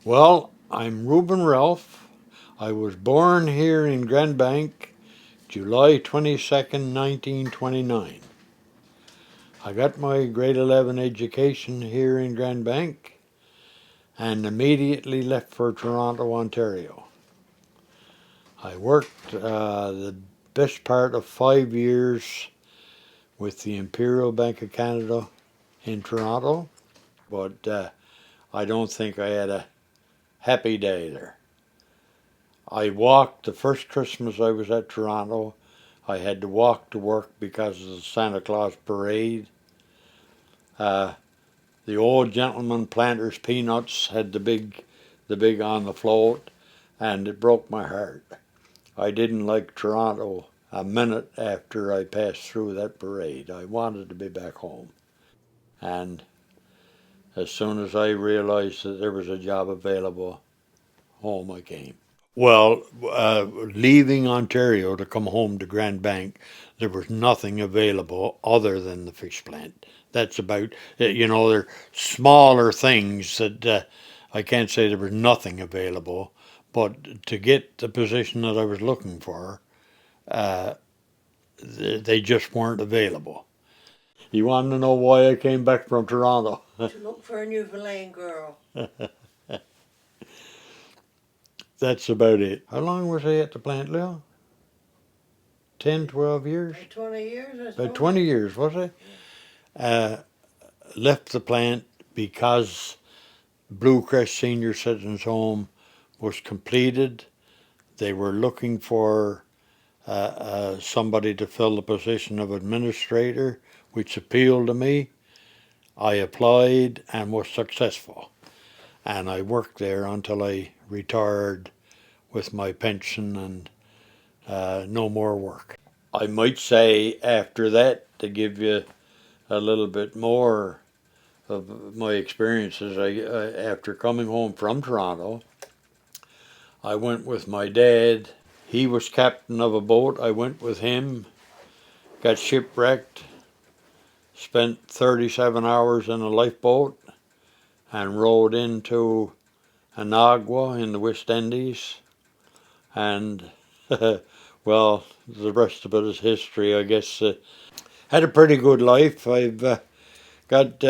Well, I'm Reuben Ralph. I was born here in Grand Bank, July 22nd, 1929. I got my grade 11 education here in Grand Bank and immediately left for Toronto, Ontario. I worked the best part of 5 years with the Imperial Bank of Canada in Toronto, but I don't think I had a happy day there. I walked the first Christmas I was at Toronto. I had to walk to work because of the Santa Claus parade. Uh, the old gentleman planters peanuts had the big on the float, and it broke my heart. I didn't like Toronto a minute after I passed through that parade. I wanted to be back home. And as soon as I realized that there was a job available, home I came. Well, leaving Ontario to come home to Grand Bank, there was nothing available other than the fish plant. That's about, they're smaller things that I can't say there was nothing available, but to get the position that I was looking for, uh, they just weren't available. You want to know why I came back from Toronto? To look for a Newfoundland girl. That's about it. How long was I at the plant, Lil? 10, 12 years? 20 years, I suppose. About 20 years, was it? Left the plant because Blue Crest Senior Citizens Home was completed. They were looking for somebody to fill the position of administrator, which appealed to me. I applied and was successful. And I worked there until I retired with my pension and no more work. I might say after that, to give you a little bit more of my experiences, after coming home from Toronto, I went with my dad. He was captain of a boat. I went with him, got shipwrecked, spent 37 hours in a lifeboat, and rowed into Anagua in the West Indies. And, well, the rest of it is history, I guess. Had a pretty good life. I've got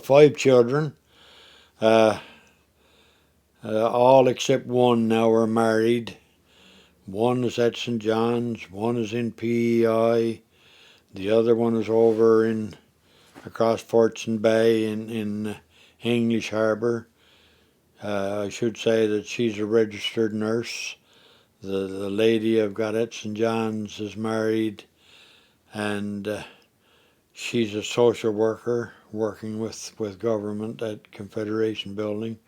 five children. All except one now are married. One is at St. John's, one is in PEI, the other one is over in across Fortune Bay in English Harbour. I should say that she's a registered nurse. The lady I've got at St. John's is married, and she's a social worker working with government at Confederation Building.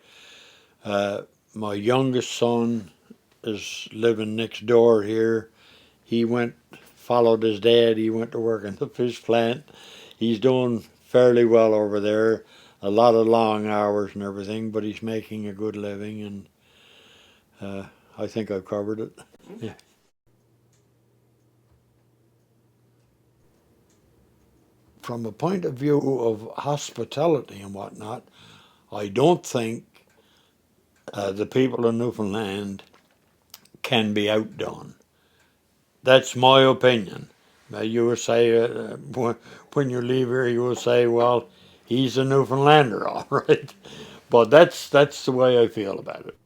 My youngest son is living next door here. He followed his dad. He went to work in the fish plant. He's doing fairly well over there. A lot of long hours and everything, but he's making a good living, and I think I've covered it. Yeah. From a point of view of hospitality and whatnot, I don't think the people in Newfoundland can be outdone. That's my opinion. Now you will say, when you leave here, you will say, well, he's a Newfoundlander, all right. But that's the way I feel about it.